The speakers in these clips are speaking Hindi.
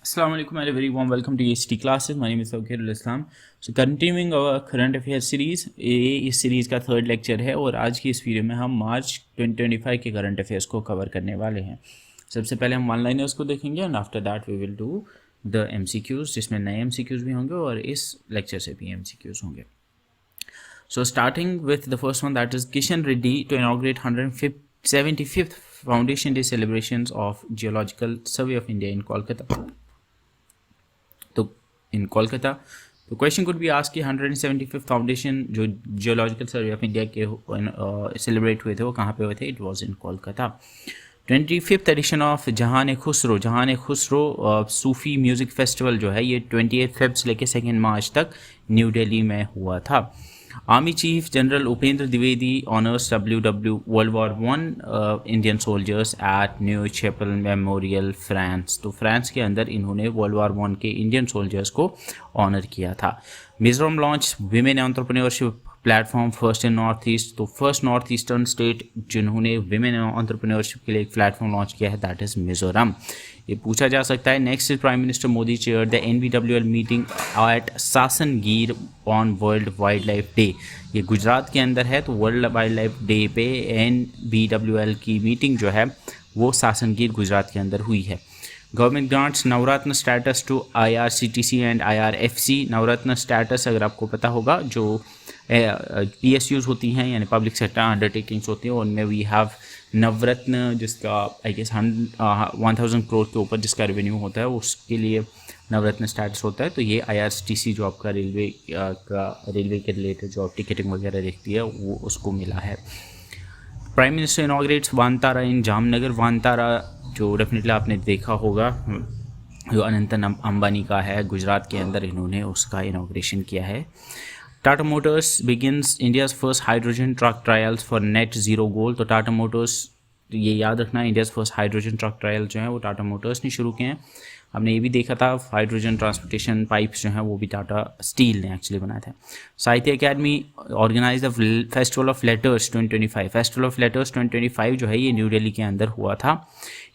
Assalamu alaikum and a very warm welcome to EHT classes. My name is Tawqirul Islam. So continuing our current affairs series, ये इस सीरीज़ का थर्ड लेक्चर है और आज की इस वीडियो में हम मार्च 2025 के करंट अफेयर्स को कवर करने वाले हैं। सबसे पहले हम वन लाइनर्स को देखेंगे and after that we will do the MCQs, जिसमें नए MCQs भी होंगे और इस लेक्चर से भी MCQs होंगे। So starting with the first one, that is Kishan Reddy to inaugurate 175th Foundation Day celebrations of Geological Survey of India in Kolkata. तो इन कोलकाता तो क्वेश्चन कुड बी आस्क कि 175th फाउंडेशन जो जियोलॉजिकल सर्वे ऑफ इंडिया के सेलिब्रेट हुए थे वो कहाँ पे हुए थे? It was in Kolkata. 25th edition of Jahan Khusro Sufi music festival जो है ये 28 फेब से लेकर 2 मार्च तक न्यू दिल्ली में हुआ था। Army chief general Upendra Dwivedi honours World War One Indian soldiers at New Chapel memorial France. तो फ्रांस के अंदर इन्होंने वर्ल्ड वॉर वन के इंडियन सोल्जर्स को ऑनर किया था। Mizoram launch women entrepreneurship platform first in North East. तो फर्स्ट नॉर्थ ईस्टर्न स्टेट जिन्होंने विमेन एंटरप्रेन्योरशिप के लिए एक प्लेटफॉर्म लॉन्च किया है दैट इज़ मिजोरम। ये पूछा जा सकता है। Next is prime minister Modi chair the NBWL meeting at Sasan Gir on world wild life day. ये गुजरात के अंदर है, तो वर्ल्ड वाइल्ड लाइफ डे पे NBWL की मीटिंग जो है वो सासनगीर गुजरात के अंदर हुई है। Government grants Navratna status to IRCTC and IRFC। Navratna status अगर आपको पता होगा जो PSUs होती हैं यानी पब्लिक सेक्टर अंडरटेकिंग्स होती हैं, उनमें वी हैव नवरत्न जिसका आई गेस 1000 करोड़ के ऊपर जिसका रेवेन्यू होता है उसके लिए नवरत्न स्टेटस होता है। तो ये IRCTC जो आपका रेलवे के रिलेटेड जो आप टिकटिंग वगैरह देखती है वो उसको मिला है। प्राइम मिनिस्टर इनॉग्रेट्स वानतारा इन जामनगर। वानतारा जो डेफिनेटली आपने देखा होगा जो अनंत अंबानी का है, गुजरात के अंदर इन्होंने उसका इनॉग्रेशन किया है। Tata Motors begins India's first hydrogen truck trials for net zero goal. तो टाटा मोटर्स, ये याद रखना, India's first hydrogen truck trial जो है वो टाटा मोटर्स ने शुरू किए हैं। हमने ये भी देखा था हाइड्रोजन ट्रांसपोर्टेशन पाइप्स जो हैं वो भी टाटा स्टील ने एक्चुअली बनाया था। Sahitya Akademi organise the Festival of Letters 2025। Festival of Letters 2025 जो है ये न्यू दिल्ली के अंदर हुआ था।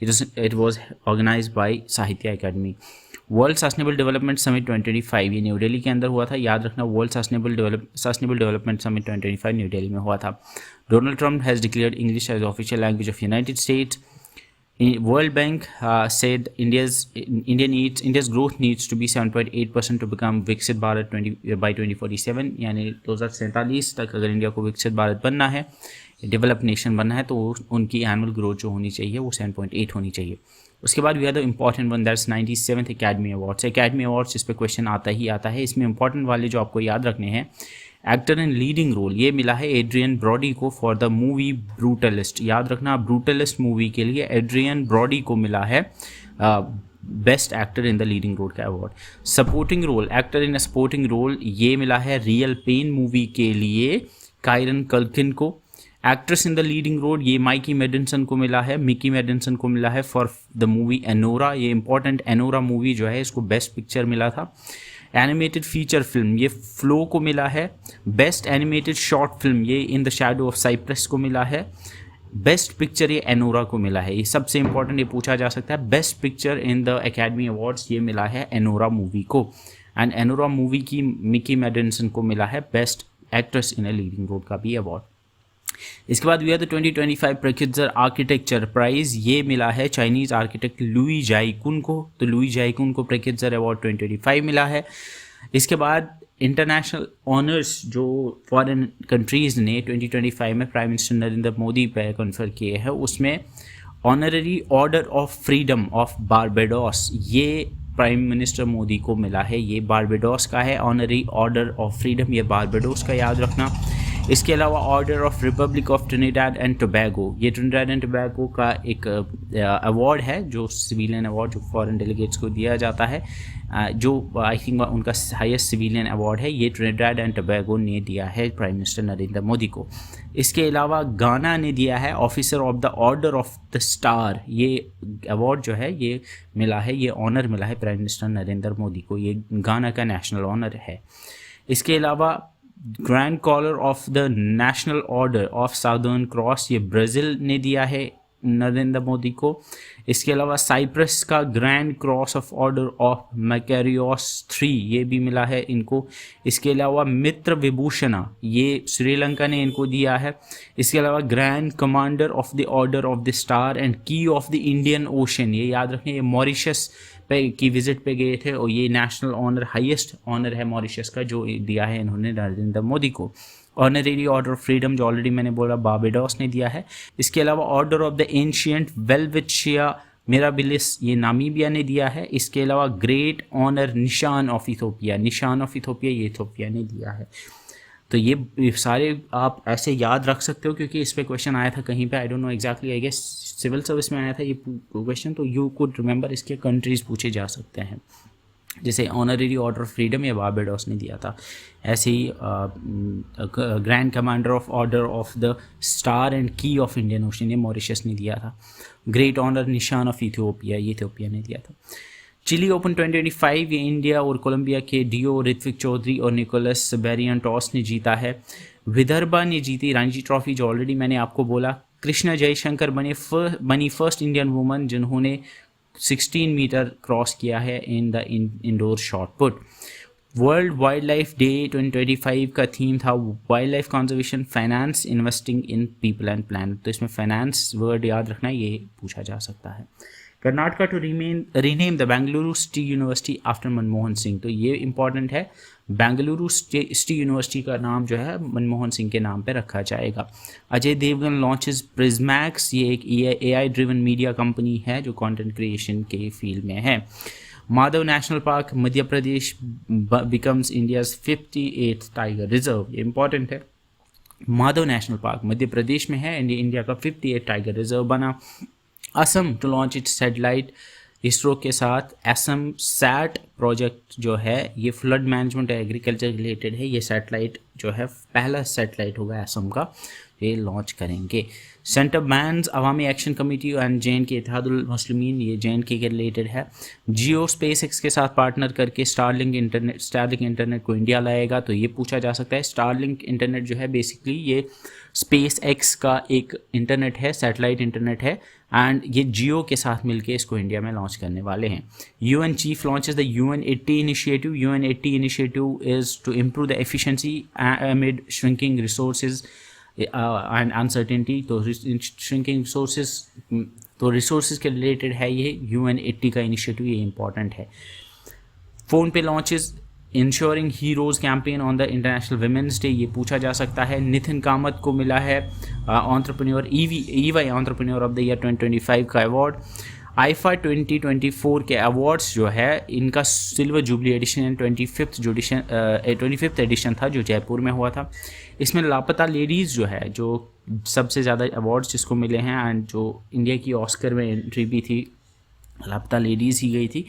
इट वॉज ऑर्गेनाइज बाई साहित्य academy. World Sustainable Development Summit 2025 ये न्यू दिल्ली के अंदर हुआ था। याद रखना World Sustainable Development Summit 2025 New Delhi में हुआ था। Donald Trump has declared English as official language of United States. World Bank said India's growth needs to be 7.8% to become विकसित भारत by 2047। यानी 2047 तक अगर इंडिया को विकसित भारत बनना है, डेवलप नेशन बनना है, तो उनकी एनुअल ग्रोथ जो होनी चाहिए वो 7.8 होनी चाहिए। उसके बाद we are the important one that's 97th Academy Awards. Academy Awards इस पर क्वेश्चन आता ही आता है। इसमें इंपॉर्टेंट वाले जो आपको याद रखने हैं, एक्टर इन लीडिंग रोल ये मिला है एड्रियन ब्रॉडी को फॉर द मूवी ब्रूटलिस्ट। याद रखना ब्रूटलिस्ट मूवी के लिए एड्रियन ब्रॉडी को मिला है best actor in the leading role का award. Supporting role, actor in a supporting role ये मिला है रियल पेन मूवी के लिए कायरन कल्किन को। Actress in the leading role ये मिकी मेडिसन को मिला है फॉर द मूवी एनोरा। ये इंपॉर्टेंट एनोरा मूवी जो है इसको बेस्ट पिक्चर मिला था। एनिमेटेड फीचर फिल्म ये फ्लो को मिला है। बेस्ट एनिमेटेड शॉर्ट फिल्म ये in the shadow of Cyprus को मिला है। बेस्ट पिक्चर ये एनोरा को मिला है। ये सबसे इंपॉर्टेंट, ये पूछा जा सकता है best picture in the Academy Awards ये मिला है एनोरा मूवी को। एंड एनोरा मूवी की मिकी मेडिसन को मिला है best actress in a leading role का भी अवार्ड। इसके बाद we are the 2025 Pritzker architecture prize ये मिला है चाइनीज़ आर्किटेक्ट लुई जाइकुन को। तो लुई जाइकुन को प्रकित्जर अवार्ड 2025 मिला है। इसके बाद इंटरनेशनल ऑनर्स जो फॉरेन कंट्रीज़ ने 2025 में प्राइम मिनिस्टर नरेंद्र मोदी पे कन्फर किए हैं, उसमें honorary order of freedom of Barbados ये प्राइम मिनिस्टर मोदी को मिला है। ये बारबाडोस का है ऑनररी ऑर्डर ऑफ फ्रीडम, ये बारबाडोस का याद रखना। इसके अलावा order of Republic of Trinidad and Tobago, ये ट्रिनिडाड एंड टोबैगो का एक अवार्ड है जो सिविलियन अवार्ड जो फॉरेन डेलीगेट्स को दिया जाता है, जो आई थिंक उनका हाईएस्ट सिविलियन अवार्ड है, ये ट्रिनिडाड एंड टोबैगो ने दिया है प्राइम मिनिस्टर नरेंद्र मोदी को। इसके अलावा गाना ने दिया है officer of the order of the star. ये अवार्ड जो है ये मिला है, ये ऑनर मिला है प्राइम मिनिस्टर नरेंद्र मोदी को। ये गाना का नेशनल ऑनर है। इसके अलावा Grand Collar of the National Order of Southern Cross ये ब्राज़ील ने दिया है नरेंद्र मोदी को। इसके अलावा साइप्रस का grand cross of order of Makarios 3 ये भी मिला है इनको। इसके अलावा मित्र विभूषणा ये श्रीलंका ने इनको दिया है। इसके अलावा grand commander of the order of the star and key of the Indian Ocean, ये याद रखें, ये मॉरिशस पे की विजिट पे गए थे और ये नेशनल ऑनर, हाईएस्ट ऑनर है मॉरिशस का जो दिया है इन्होंने नरेंद्र मोदी को। ऑनरेरी ऑर्डर ऑफ फ्रीडम जो ऑलरेडी मैंने बोला बारबाडोस ने दिया है। इसके अलावा order of the ancient Welwitschia Mirabilis ये नामीबिया ने दिया है। इसके अलावा ग्रेट ऑनर निशान ऑफ इथोपिया, निशान ऑफ इथोपिया ये इथोपिया ने दिया है। तो ये सारे आप ऐसे याद रख सकते हो क्योंकि इस पर क्वेश्चन आया था कहीं पे, I don't know exactly, I guess civil service में आया था ये क्वेश्चन, तो यू कुड रिमेंबर इसके कंट्रीज पूछे जा सकते हैं। जैसे ऑनरेरी ऑर्डर ऑफ फ्रीडम या बारबाडोस ने दिया था, ऐसे ही grand commander of order of the star and key of Indian Ocean ये मॉरिशस ने दिया था। ग्रेट ऑनर निशान ऑफ इथियोपिया ये इथियोपिया ने दिया था। चिली ओपन 2025 ये इंडिया और कोलंबिया के डियो ऋत्विक चौधरी और निकोलस बेरियंटॉस ने जीता है। विदर्भा ने जीती रणजी ट्रॉफी जो ऑलरेडी मैंने आपको बोला। कृष्णा जयशंकर बनी फर्स्ट इंडियन वुमन जिन्होंने 16 मीटर क्रॉस किया है in the indoor shot put. World wild life day 2025 का थीम था wild life conservation, finance, investing in people and planet. तो इसमें फाइनेंस वर्ड याद रखना, ये पूछा जा सकता है। Karnataka to rename the Bengaluru city university after Manmohan Singh, तो ये इंपॉर्टेंट है, बेंगलुरु सिटी यूनिवर्सिटी का नाम जो है मनमोहन सिंह के नाम पे रखा जाएगा। अजय देवगन लॉन्चेस प्रिज्मैक्स, ये एक AI ड्रिवन मीडिया कंपनी है जो कंटेंट क्रिएशन के फील्ड में है। Madhav national park Madhya Pradesh becomes India's 58th tiger reserve, ये इंपॉर्टेंट है। माधव नेशनल पार्क मध्य प्रदेश में है, इंडिया का 58 टाइगर रिजर्व बना। Assam to launch its satellite, ISRO के साथ असम सैट प्रोजेक्ट जो है ये फ्लड मैनेजमेंट एग्रीकल्चर रिलेटेड है। ये सैटेलाइट जो है पहला सैटेलाइट होगा असम का, ये लॉन्च करेंगे। Centre bans Awami action committee and JNK Ittehadul Muslimeen, ये JNK के रिलेटेड है। जियो SpaceX के साथ पार्टनर करके स्टारलिंक इंटरनेट को इंडिया लाएगा, तो ये पूछा जा सकता है। स्टारलिंक इंटरनेट जो है बेसिकली ये SpaceX का एक इंटरनेट है, सैटेलाइट इंटरनेट है, एंड ये जियो के साथ मिलके इसको इंडिया में लॉन्च करने वाले हैं। UN chief launches the UN80 initiative. UN80 initiative is to improve the efficiency amid shrinking resources and uncertainty. तो श्रिंकिंग रिसोर्सेज के रिलेटेड है ये UN80 का इनिशिएटिव, ये इंपॉर्टेंट है। फ़ोन पे launches ensuring heroes campaign on the international women's day, ये पूछा जा सकता है। नितिन कामत को मिला है entrepreneur EY entrepreneur of the year 2025 का अवार्ड। IFA 2024 के अवार्ड्स जो है इनका silver jubilee addition 25th addition था जो जयपुर में हुआ था। इसमें लापता लेडीज़ जो है जो सबसे ज़्यादा अवार्ड्स जिसको मिले हैं एंड जो इंडिया की ऑस्कर में एंट्री भी थी लापता लेडीज़ ही गई थी।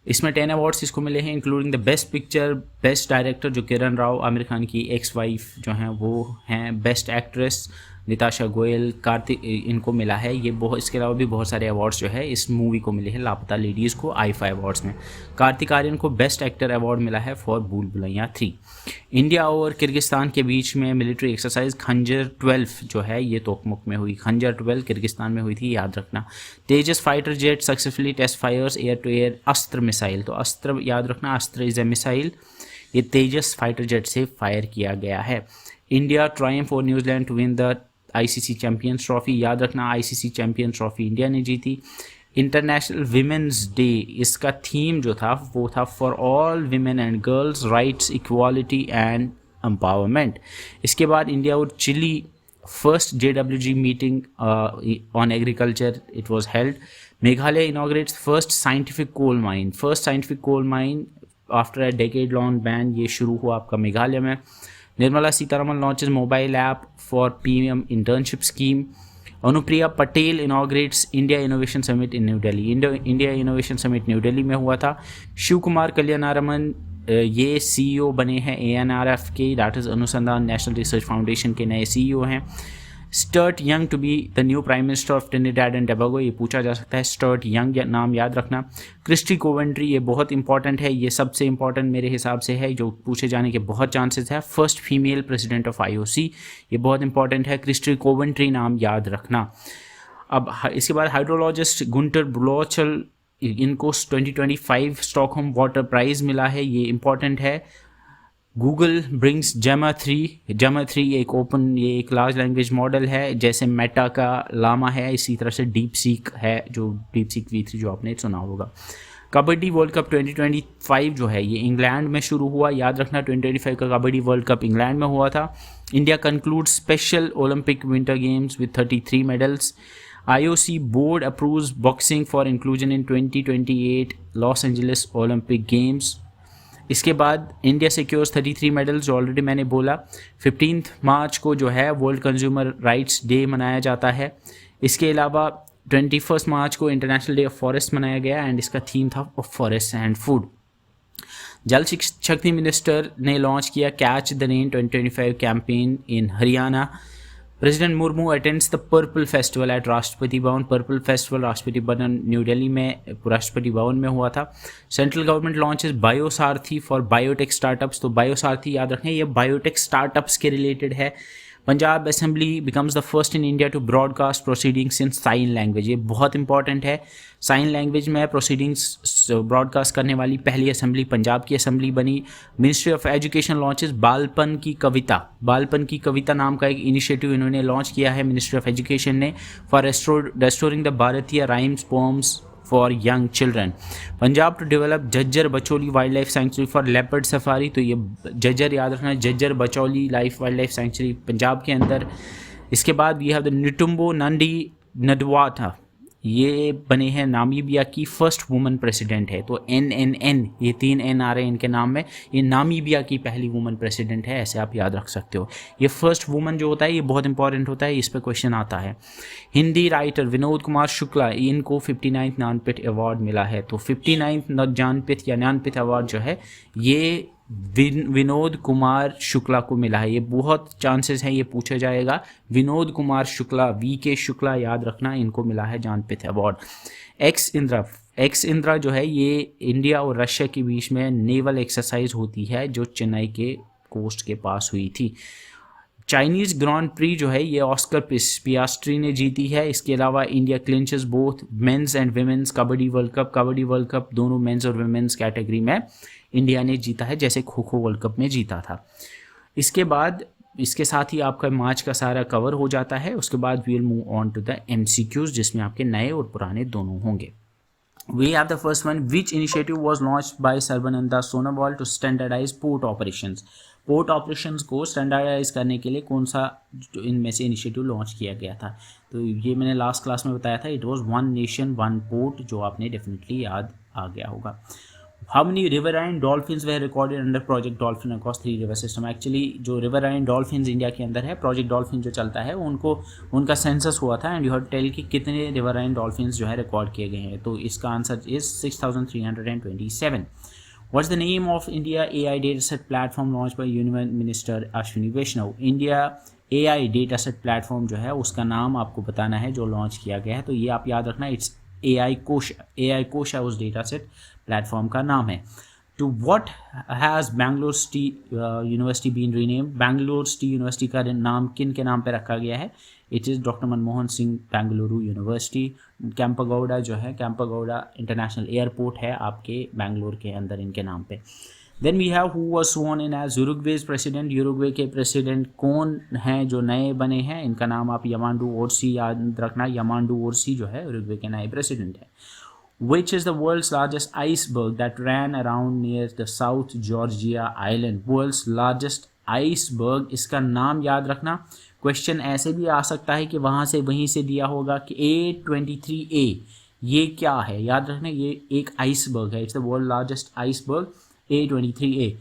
इसमें 10 अवार्ड्स इसको मिले हैं including the best picture, best director जो किरण राव आमिर खान की एक्स वाइफ जो हैं वो हैं, बेस्ट एक्ट्रेस निताशा गोयल, कार्तिक, इनको मिला है ये बहुत। इसके अलावा भी बहुत सारे अवार्ड्स जो है इस मूवी को मिले हैं लापता लेडीज़ को IFA अवार्ड्स में। कार्तिक आर्यन को बेस्ट एक्टर अवार्ड मिला है फॉर भूल भुलैया 3। इंडिया और किर्गिस्तान के बीच में मिलिट्री एक्सरसाइज खंजर 12 जो है ये तोकमुक में हुई। खंजर 12 किर्गिस्तान में हुई थी, याद रखना। Tejas fighter jet successfully test fires air to air Astra missile, तो अस्त्र याद रखना, अस्त्र इज़ ए मिसाइल, ये तेजस फाइटर जेट से फायर किया गया है। India triumph for New Zealand to win the ICC Champions Trophy, याद रखना ICC चैम्पियंस ट्रॉफी इंडिया ने जीती। इंटरनेशनल विमेंस डे, इसका थीम जो था वो था for all women and girls rights equality and empowerment. इसके बाद इंडिया और Chile first JWG meeting on agriculture it was held. Meghalaya inaugurates first scientific coal mine after a decade long ban, ये शुरू हुआ आपका मेघालय में। Nirmala Sitharaman launches mobile app for PM internship scheme. Anupriya Patel inaugurates India innovation summit in New Delhi, India innovation summit New Delhi में हुआ था। शिव कुमार कल्याणारमन ये CEO बने हैं ANRF के, that is Anusandhan national research foundation के नए CEO हैं। Stuart Young to be the new prime minister of Trinidad and Tobago, ये पूछा जा सकता है। स्टर्ट यंग नाम याद रखना। क्रिस्टी कोवेंट्री, ये बहुत इंपॉर्टेंट है, ये सबसे इंपॉर्टेंट मेरे हिसाब से है जो पूछे जाने के बहुत चांसेस है। First female president of IOC, ये बहुत इंपॉर्टेंट है। क्रिस्टी कोवेंट्री नाम याद रखना। अब इसके बाद हाइड्रोलॉजिस्ट गुंटर ब्लोचल, इनको 2025 स्टॉकहोम वाटर प्राइज़ मिला है, ये इम्पॉर्टेंट है। गूगल ब्रिंग्स जेमा 3 एक ओपन, ये एक लार्ज लैंग्वेज मॉडल है, जैसे मेटा का लामा है, इसी तरह से डीप सीक है, जो डीप सीक V3 जो आपने सुना होगा। कबड्डी वर्ल्ड कप 2025 जो है ये इंग्लैंड में शुरू हुआ, याद रखना 2025 का कबड्डी वर्ल्ड कप इंग्लैंड में हुआ था। India conclude special Olympic winter games with 33 medals. IOC board approves boxing for inclusion in 2028 Los Angeles Olympic games. इसके बाद इंडिया सिक्योर्स 33 मेडल्स, जो ऑलरेडी मैंने बोला। 15 मार्च को जो है वर्ल्ड कंज्यूमर राइट्स डे मनाया जाता है। इसके अलावा 21 मार्च को इंटरनेशनल डे ऑफ फॉरेस्ट मनाया गया एंड इसका थीम था ऑफ फॉरेस्ट एंड फूड। जल शक्ति मिनिस्टर ने लॉन्च किया catch the rain 2025 campaign in Haryana. President Murmu attends the purple festival at Rashtrapati Bhavan. Purple festival Rashtrapati Bhavan new Delhi में राष्ट्रपति भवन में हुआ था। Central government launches BioSaarthi for biotech startups. तो बायोसारथी याद रखें, ये बायोटेक स्टार्टअप्स के रिलेटेड है। Punjab assembly becomes the first in India to broadcast proceedings in sign language, ये बहुत इंपॉर्टेंट है। साइन लैंग्वेज में प्रोसीडिंग्स ब्रॉडकास्ट करने वाली पहली असेंबली पंजाब की असेंबली बनी। Ministry of education launches Balpan ki Kavita नाम का एक इनिशिएटिव इन्होंने लॉन्च किया है मिनिस्ट्री ऑफ एजुकेशन ने, for restoring the Bharatiya rhymes poems for young children. Punjab to develop Jhajjar Bachauli wild life sanctuary for leopard safari. तो ये झज्जर याद रखना, Jhajjar Bachauli wild life sanctuary Punjab के अंदर। इसके बाद we have the Netumbo Nandi Ndaitwah, ये बने हैं नामीबिया की फर्स्ट वुमन प्रेसिडेंट है। तो NNN, ये 3 N आ रहे हैं इनके नाम में, ये नामीबिया की पहली वुमन प्रेसिडेंट है, ऐसे आप याद रख सकते हो। ये फर्स्ट वुमन जो होता है ये बहुत इंपॉर्टेंट होता है, इस पर क्वेश्चन आता है। हिंदी राइटर विनोद कुमार शुक्ला, इनको 59th ज्ञानपीठ अवार्ड मिला है। तो 59th ज्ञानपीठ या ज्ञानपीठ अवार्ड जो है ये विनोद कुमार शुक्ला को मिला है। ये बहुत चांसेस हैं ये पूछा जाएगा। विनोद कुमार शुक्ला, VK शुक्ला याद रखना, इनको मिला है ज्ञानपीठ अवार्ड। एक्स इंद्रा जो है ये इंडिया और रशिया के बीच में नेवल एक्सरसाइज होती है जो चेन्नई के कोस्ट के पास हुई थी। चाइनीज़ ग्रांड प्री जो है ये ऑस्कर पियास्ट्री ने जीती है। इसके अलावा India clinches both men's and women's kabaddi world cup दोनों मेंस और विमेंस कैटेगरी में इंडिया ने जीता है, जैसे खो खो वर्ल्ड कप में जीता था। इसके बाद इसके साथ ही आपका मार्च का सारा कवर हो जाता है। उसके बाद we will move on to the MCQs, जिसमें आपके नए और पुराने दोनों होंगे। We have the first one. Which initiative was launched by Sarbananda Sonowal to standardize port operations? Port operations को स्टैंडर्डाइज करने के लिए कौन सा इनमें से इनिशिएटिव लॉन्च किया गया था? तो ये मैंने लास्ट क्लास में बताया था, it was one nation one port, जो आपने डेफिनेटली याद आ गया होगा। How many riverine dolphins way recorded under project dolphin across 3 river system? Actually जो रिवराइन डॉल्फिन्स इंडिया के अंदर है, प्रोजेक्ट डॉल्फिन जो चलता है उनका सेंसस हुआ था एंड यू हैव टेल कि कितने रिवराइन डॉल्फिन्स जो है रिकॉर्ड किए गए हैं। तो इसका answer is 6327। What's the name of India AI dataset platform launched by Union Minister Ashwini Vaishnav? India AI dataset platform जो है उसका नाम आपको बताना है जो लॉन्च किया गया है। तो ये आप याद रखना, इट्स AI कोश है, उस डेटासेट प्लेटफॉर्म का नाम है। To what has Bangalore City University been renamed? Bangalore City University का नाम किन के नाम पे रखा गया है? It is doctor Manmohan Singh Bengaluru university. Kempegowda जो है, कैंपागौड़ा इंटरनेशनल एयरपोर्ट है आपके बेंगलोर के अंदर इनके नाम पे। Then we have who was sworn in as Uruguay's president. Uruguay के प्रेसिडेंट कौन हैं जो नए बने हैं? इनका नाम आप यमांडू ओरसी याद रखना। यमांडू ओरसी जो है यूरुग्वे के नए प्रेसिडेंट हैं। Which is the world's largest iceberg that ran around near the South Georgia Island? World's largest iceberg, इसका नाम याद रखना। क्वेश्चन ऐसे भी आ सकता है कि वहाँ से वहीं से दिया होगा कि A23A ये क्या है? याद रखना, ये एक आइसबर्ग है। It's the world largest iceberg A23A।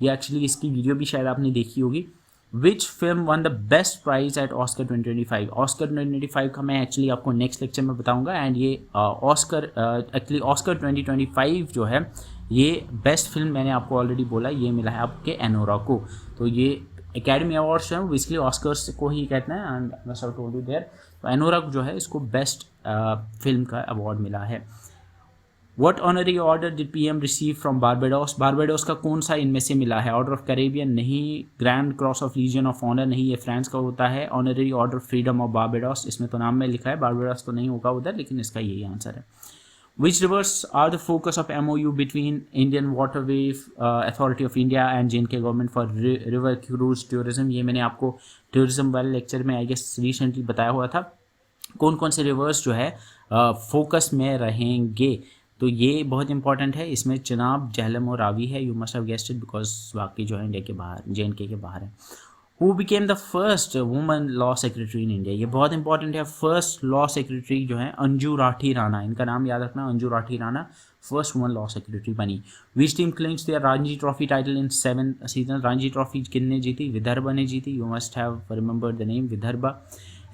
ये एक्चुअली इसकी वीडियो भी शायद आपने देखी होगी। Which film won the best prize at Oscar 2025? Oscar 2025 का मैं एक्चुअली आपको नेक्स्ट लेक्चर में बताऊंगा। एंड ये ऑस्कर 2025 जो है ये बेस्ट फिल्म, मैंने आपको ऑलरेडी बोला, ये मिला है आपके एनोरा को। तो ये एकेडमी अवार्ड्स हैं, बेसिकली ऑस्कर्स को ही कहते हैं and must have told you there. तो एनोरा जो है इसको बेस्ट फिल्म का अवार्ड मिला है। What honorary order did PM receive from Barbados, Barbados का कौन सा इनमें से मिला है? ऑर्डर ऑफ कैरेबियन नहीं, grand cross of legion of honour नहीं, ये फ्रांस का होता है। Honorary order freedom of Barbados, इसमें तो नाम में लिखा है, बारबाडोस तो नहीं होगा उधर, लेकिन इसका यही आंसर है। Which rivers are the focus of MOU between Indian Waterway Authority of India and JNK government for river cruise tourism? ये मैंने आपको टूरिज्म वाले लेक्चर में आई गेस रिसेंटली बताया हुआ था। कौन कौन से रिवर्स जो है फोकस में रहेंगे, तो ये बहुत इंपॉर्टेंट है। इसमें चिनाब, झेलम और रावी है। You must have guessed it because बाकी जो है इंडिया के बाहर, JNK के बाहर है। Who became the first woman law secretary in India, ये बहुत इंपॉर्टेंट है। फर्स्ट लॉ सेक्रेटरी जो है अंजू राठी राणा, इनका नाम याद रखना, Anju Rathi Rana first woman law secretary बनी। Which team clinch their Ranji trophy title in 7 season, Ranji trophy किसने जीती? विदर्भा ने जीती। You must have remembered the name Vidarbha.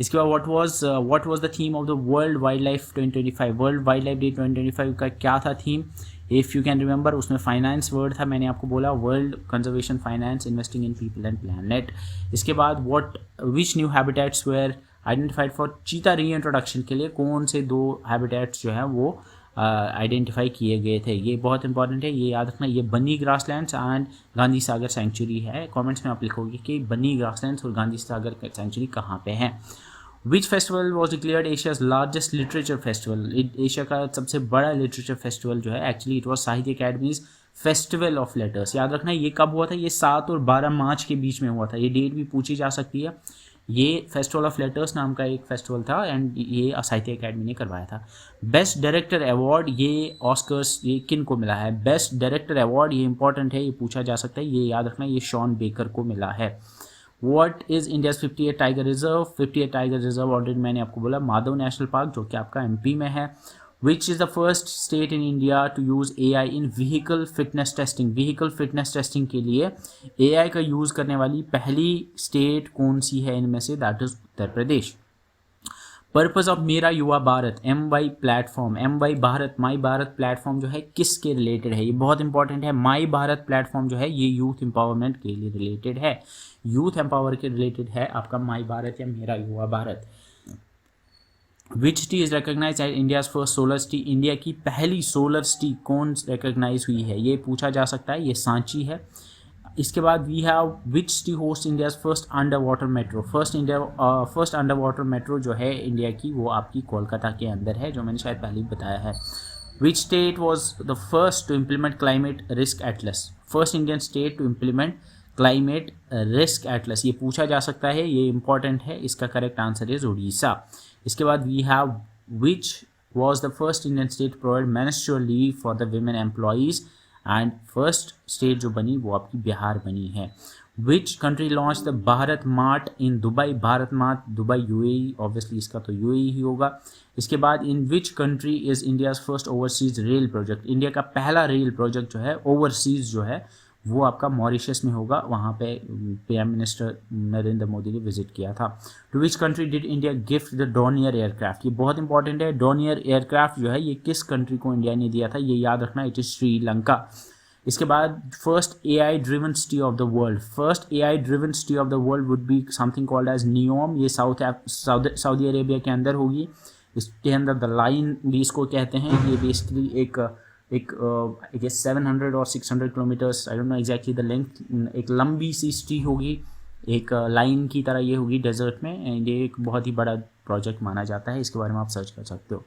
इसके बाद what was the theme of the world wild life 2025, world wild life day 2025 का क्या था थीम? इफ़ यू कैन रिमेंबर, उसमें फाइनेंस वर्ड था, मैंने आपको बोला world conservation finance, investing in people and planet. इसके बाद which new habitats were identified for cheetah री इंट्रोडक्शन के लिए कौन से 2 हैबिटेट्स जो हैं वो आइडेंटिफाई किए गए थे? ये बहुत इंपॉर्टेंट है, ये याद रखना। ये बनी grasslands and Gandhi Sagar sanctuary है। कमेंट्स में आप लिखोगे कि बनी ग्रासलैंड्स और गांधी सागर सेंचुरी कहाँ पे हैं। Which festival was declared Asia's largest literature festival, Asia का सबसे बड़ा लिटरेचर फेस्टिवल जो है, एक्चुअली इट वॉज साहित्य अकेडमीज फेस्टिवल ऑफ लेटर्स। याद रखना ये कब हुआ था? ये 7 और 12 मार्च के बीच में हुआ था। ये डेट भी पूछी जा सकती है। ये फेस्टिवल ऑफ लेटर्स नाम का एक फेस्टिवल था एंड ये साहित्य अकेडमी ने करवाया था। बेस्ट डायरेक्टर अवार्ड, ये ऑस्कर्स ये किन को मिला है? बेस्ट डायरेक्टर अवार्ड, ये इंपॉर्टेंट है, ये पूछा जा सकता है, ये याद रखना, ये शॉन बेकर को मिला है। What is India's 58th tiger reserve? 58th tiger reserve already मैंने आपको बोला माधव नेशनल पार्क, जो कि आपका MP में है। Which is the first state in India to use AI in vehicle fitness testing? vehicle fitness testing के लिए AI का यूज़ करने वाली पहली स्टेट कौन सी है इनमें से? That is Uttar Pradesh. Purpose of मेरा Yuva Bharat MY platform, MY Bharat, my Bharat platform जो है किसके रिलेटेड है? ये बहुत इंपॉर्टेंट है। माई भारत प्लेटफॉर्म जो है ये यूथ एम्पावरमेंट के लिए रिलेटेड है, यूथ एम्पावर के रिलेटेड है आपका माई भारत या Mera Yuva Bharat. Which city is recognise as India's first solar city? India की पहली सोलर सिटी कौन रिकॉग्नाइज हुई है? ये पूछा जा सकता है, ये सांची है। इसके बाद we have which city host India's first underwater metro? First underwater metro जो है इंडिया की वो आपकी कोलकाता के अंदर है, जो मैंने शायद पहले ही बताया है। Which state was the first to implement climate risk atlas? First Indian state to implement climate risk atlas, ये पूछा जा सकता है, ये इंपॉर्टेंट है। इसका करेक्ट आंसर इज उड़ीसा। इसके बाद we have which was the first Indian state provide menstrual leave for the women employees? And first state जो बनी वो आपकी बिहार बनी है। Which country launch the Bharat mart in Dubai? Bharat mart Dubai UAE, obviously इसका तो UAE ही होगा। इसके बाद in which country is India's first overseas rail project? India का पहला रेल प्रोजेक्ट जो है ओवरसीज जो है वो आपका मॉरिशस में होगा, वहाँ पे PM मिनिस्टर नरेंद्र मोदी ने विजिट किया था। To which country did India gift the Dornier aircraft? ये बहुत इंपॉर्टेंट है। डॉनियर एयरक्राफ्ट जो है ये किस कंट्री को इंडिया ने दिया था? ये याद रखना, इट इज़ श्रीलंका। इसके बाद first AI driven city of the world, first AI driven city of the world would be something called as Neom. ये सऊदी अरेबिया के अंदर होगी। इसके अंदर द लाइन भी इसको कहते हैं। ये बेसिकली एक 700 और 600 kilometres, I don't know exactly the length, एक लंबी सी सिटी होगी, एक लाइन की तरह ये होगी डेजर्ट में। ये एक बहुत ही बड़ा प्रोजेक्ट माना जाता है, इसके बारे में आप सर्च कर सकते हो।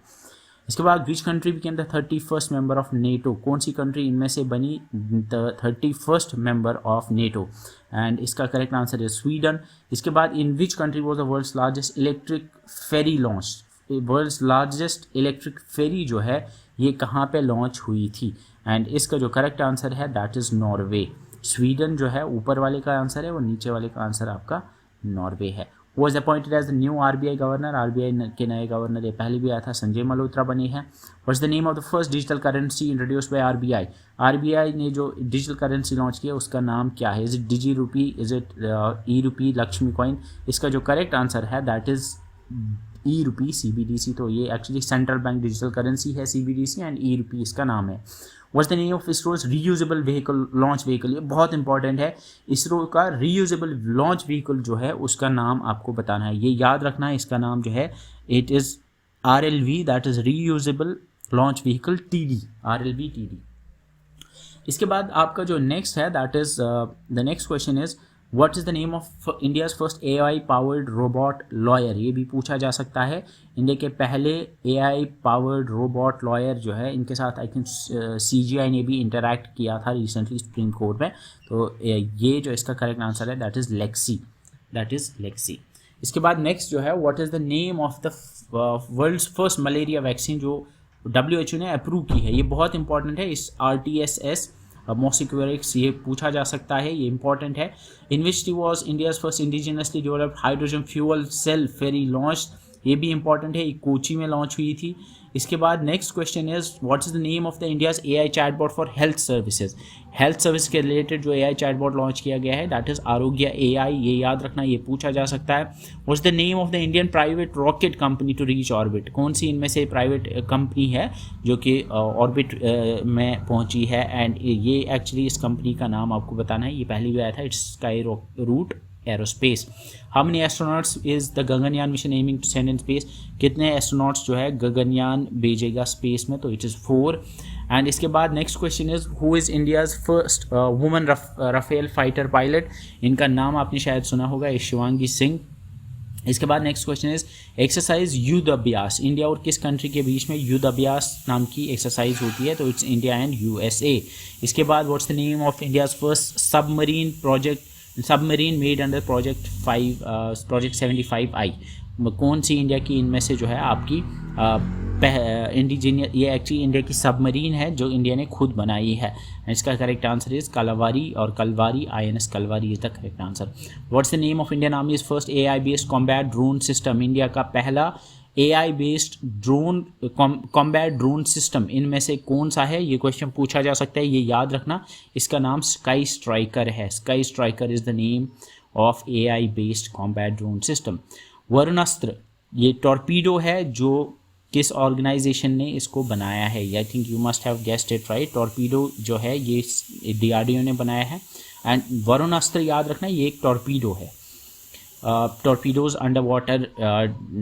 इसके बाद which country became the 31st member of NATO? कौन सी कंट्री इनमें से बनी the 31st member of NATO? And इसका करेक्ट आंसर है स्वीडन। इसके बाद in which country was the world's largest electric ferry launch? World's largest electric ferry जो है ये कहाँ पे लॉन्च हुई थी? एंड इसका जो करेक्ट आंसर है दैट इज़ नॉर्वे। स्वीडन जो है ऊपर वाले का आंसर है और नीचे वाले का आंसर आपका नॉर्वे है। Was appointed as the new RBI governor? RBI के नए गवर्नर ये पहले भी आया था, संजय मल्होत्रा बने हैं। What's the name of the first digital currency introduced by RBI? RBI ने जो डिजिटल करेंसी लॉन्च किया उसका नाम क्या है? इज इट डिजी रूपी, is it E-Rupee, Lakshmi coin? इसका जो करेक्ट आंसर है दैट इज़ E-Rupee CBDC। तो ये actually central bank digital currency है CBDC एंड E-Rupee इसका नाम है। What's the name of ISRO's reusable vehicle launch vehicle? ये बहुत इंपॉर्टेंट है। इसरो का रीयूजेबल लॉन्च व्हीकल जो है उसका नाम आपको बताना है, ये याद रखना है। इसका नाम जो है it is RLV, that is reusable launch vehicle TD, RLV TD। इसके बाद आपका जो नेक्स्ट है that is the next question is what is the name of India's first AI powered robot lawyer. ये भी पूछा जा सकता है। इंडिया के पहले AI पावर्ड रोबोट लॉयर जो है, इनके साथ आई थिंक CGI ने भी इंटरैक्ट किया था रिसेंटली सुप्रीम कोर्ट में। तो ये जो इसका करेक्ट आंसर है दैट इज लेक्सी। इसके बाद नेक्स्ट जो है what is the name of the world's first malaria vaccine जो WHO ने अप्रूव की है। ये बहुत इंपॉर्टेंट है। इस RTSS मॉसिक्यूरिक्स ये पूछा जा सकता है, ये इंपॉर्टेंट है। In which was India's first indigenously developed hydrogen fuel cell ferry launch, ये भी इंपॉर्टेंट है। ये कोची में लॉन्च हुई थी। इसके बाद next question is what is the name of the India's AI chatbot for health services. Health service के रिलेटेड जो AI चैटबॉट लॉन्च किया गया है दैट इज आरोग्य AI। ये याद रखना, ये पूछा जा सकता है। What is the name of the Indian private rocket company to reach orbit. कौन सी इनमें से प्राइवेट कंपनी है जो कि ऑर्बिट में पहुंची है। एंड ये एक्चुअली इस कंपनी का नाम आपको बताना है, ये पहले भी आया था, it's Skyroot Aerospace. How many astronauts is the Gaganyaan mission aiming to send in space. कितने एस्ट्रोनॉट्स जो है गगनयान भेजेगा स्पेस में, तो इट इज़ 4। एंड इसके बाद next question is who is India's first woman Rafale fighter pilot. इनका नाम आपने शायद सुना होगा, शिवांगी सिंह। इसके बाद नेक्स्ट क्वेश्चन इज एक्सरसाइज युद्ध अभ्यास। इंडिया और किस कंट्री के बीच में युद्ध अभ्यास नाम की एक्सरसाइज होती है, तो इट्स इंडिया एंड USA। इसके बाद what's the name of India's first submarine made under project 75I। कौन सी इंडिया की इनमें से जो है आपकी इंडिजीनियस, ये एक्चुअली इंडिया की सबमरीन है जो इंडिया ने खुद बनाई है। इसका करेक्ट आंसर इज कलवारी और Kalwari, INS Kalwari is the correct answer. What's the name of Indian आर्मीज first AI based combat drone system. India का पहला AI based drone combat drone system इनमें से कौन सा है, ये क्वेश्चन पूछा जा सकता है। ये याद रखना, इसका नाम स्काई स्ट्राइकर है। Sky striker is the name of AI based combat drone system. Varunastra ये टॉर्पीडो है जो किस ऑर्गेनाइजेशन ने इसको बनाया है। I think you must have guessed it right. Torpedo जो है ये DRDO ने बनाया है। एंड वरुणास्त्र याद रखना, ये एक टॉर्पीडो है। टॉर्पीडोज अंडर वाटर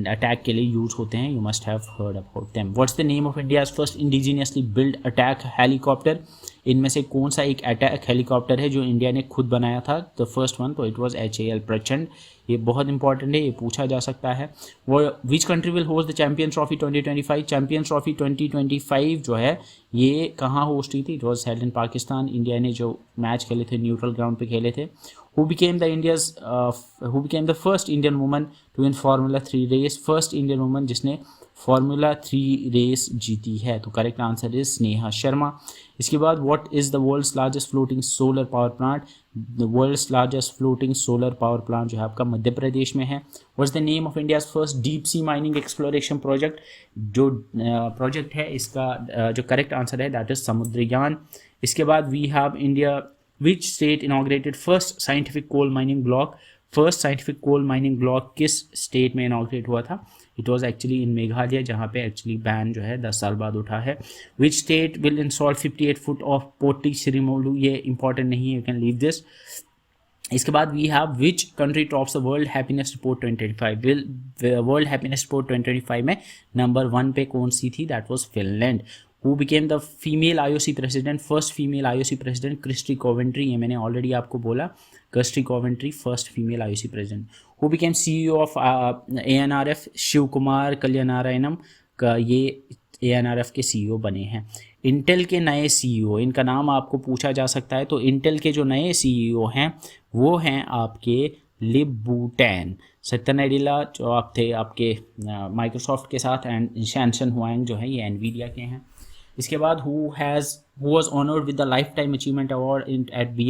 अटैक के लिए यूज होते हैं। You must have heard about them. What's the name of India's first indigenously build attack helicopter. इनमें से कौन सा एक अटैक हेलीकॉप्टर है जो इंडिया ने खुद बनाया था। द फर्स्ट वन तो इट वाज HAL प्रचंड। ये बहुत इंपॉर्टेंट है, ये पूछा जा सकता है। वो which country will host the champions trophy 2025। Champions trophy 2025 जो है ये कहाँ होस्ट हुई थी, it was held in Pakistan. India ने जो मैच खेले थे न्यूट्रल ग्राउंड पे खेले थे। who became the first Indian woman to win Formula 3 race। First Indian woman जिसने Formula 3 रेस जीती है, तो correct answer is Sneha Sharma. इसके बाद what is the world's largest floating solar power plant. The world's largest floating solar power plant जो है आपका मध्य प्रदेश में है। What's the name of India's first deep sea mining exploration project. जो प्रोजेक्ट है इसका जो करेक्ट आंसर है दैट इज समुद्रयान। इसके बाद we have India Which state inaugurated first scientific coal mining block। First scientific coal mining block किस स्टेट में इनॉग्रेट हुआ था। It was actually in Meghalaya, जहाँ पे एक्चुअली बैन जो है 10 साल बाद उठा है। Which state will install 58 foot of Potti Sriramulu. ये इंपॉर्टेंट नहीं है, यू कैन लीव दिस। इसके बाद we have which country tops the world happiness report 2025। World happiness report 2025 में नंबर 1 पे कौन सी थी, that was Finland. Who became the female IOC president। First female IOC president Kirsty Coventry. ये मैंने ऑलरेडी आपको बोला, Kirsty Coventry first female IOC president. Who became CEO of ANRF। Shiv Kumar Kalyanaraman का ये ANRF के CEO बने हैं। इंटेल के नए CEO, इनका नाम आपको पूछा जा सकता है। तो इंटेल के जो नए CEO हैं वो हैं आपके लिबू टेन। सत्या नाडेला जो आप थे आपके माइक्रोसॉफ्ट के साथ, एंड शैनसन हुआंग जो है ये एनवीडिया के हैं। इसके बाद who was honored with the lifetime achievement award at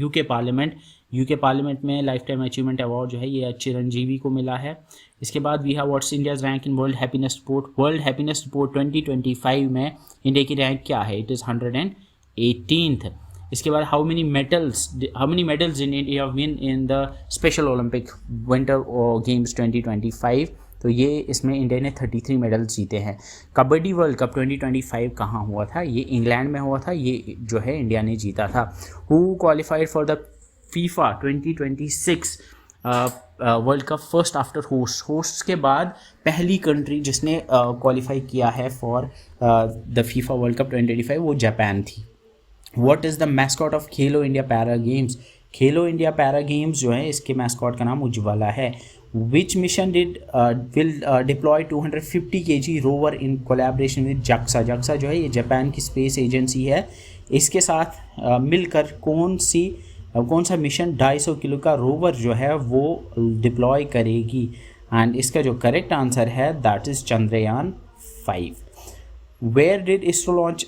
UK parliament. UK parliament में लाइफ टाइम अचीवमेंट अवार्ड जो है ये चिरंजीवी को मिला है। इसके बाद we have what's India's rank in world happiness report. World happiness report 2025 में इंडिया की रैंक क्या है, इट इज़ 118th। इसके बाद how many medals in India win in the special Olympic winter games 2025। तो ये इसमें इंडिया ने 33 मेडल जीते हैं। कबड्डी वर्ल्ड कप 2025 कहाँ हुआ था, ये इंग्लैंड में हुआ था, ये जो है इंडिया ने जीता था। Who qualified for the FIFA 2026 world cup first after host के बाद पहली कंट्री जिसने क्वालिफाई किया है for the FIFA world cup 2025 वो जापान थी। What is the mascot of Khelo India para games? Khelo India para games जो है इसके मैस्कॉट का नाम उज्ज्वला है। Which mission will deploy 250 kg rover in collaboration with JAXA? JAXA जो है ये जापान की स्पेस एजेंसी है, इसके साथ मिलकर कौन सा मिशन 250 किलो का रोवर जो है वो डिप्लॉय करेगी? एंड इसका जो करेक्ट आंसर है that is Chandrayaan 5। Where did ISRO launch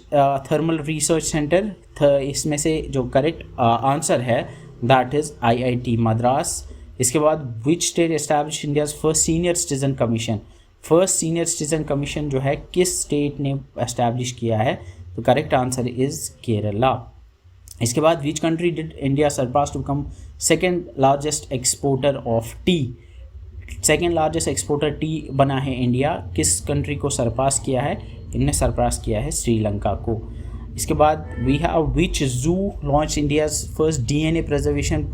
thermal research centre? इसमें से जो करेक्ट आंसर है दैट इज़ IIT मद्रास। इसके बाद which state establish India's first senior citizen commission? First senior citizen commission जो है किस स्टेट ने एस्टैब्लिश किया है? तो करेक्ट आंसर इज़ केरला। इसके बाद which country did India surpass to become second largest exporter of tea? Second largest exporter tea बना है इंडिया, किस कंट्री को सरपास किया है? इनने सरपास किया है श्रीलंका को। इसके बाद वी हैव विच जू launch India's first DNA preservation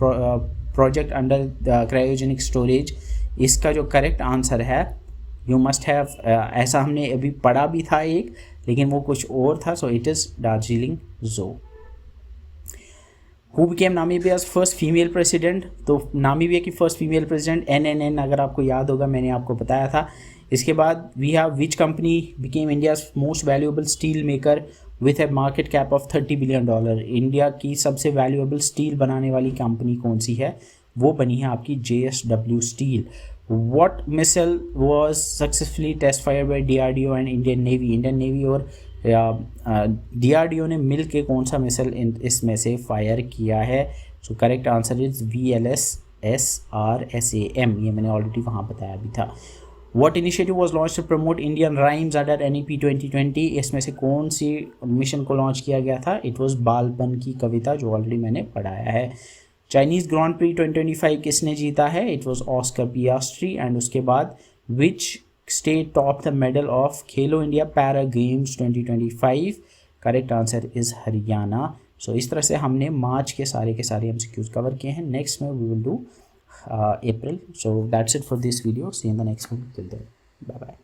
project under cryogenic storage? इसका जो करेक्ट आंसर है यू मस्ट हैव, ऐसा हमने अभी पढ़ा भी था एक, लेकिन वो कुछ और था, so it is Darjeeling zoo. Who became Namibia's first female president? तो नामीबिया की फर्स्ट फीमेल प्रेसिडेंट NNN, अगर आपको याद होगा मैंने आपको बताया था। इसके बाद we have which company became India's most valuable steel maker with a market cap of $30 billion? India की सबसे वैल्यूएबल स्टील बनाने वाली कंपनी कौन सी है? वो बनी है आपकी JSW steel. What missile was successfully test fire by DRDO and Indian navy? Indian navy और DRDO ने मिल के कौन सा मिसाइल इसमें से फायर किया है? So correct answer is VLSSRSAM, ये मैंने ऑलरेडी वहाँ बताया भी था। What initiative was launched to promote Indian rhymes under NEP 2020? इसमें से कौन सी मिशन को लॉन्च किया गया था? इट वॉज बालपन की कविता, जो ऑलरेडी मैंने पढ़ाया है। चाइनीज़ ग्रांड प्री 2025 किसने जीता है? It was Oscar Piastri. And उसके बाद which state top the medal of Khelo India para games 2025? Correct answer is Haryana. So इस तरह से हमने मार्च के सारे MCQs कवर किए हैं। नेक्स्ट में we will do April. So that's it for this video. See you in the next one. Till then, bye bye.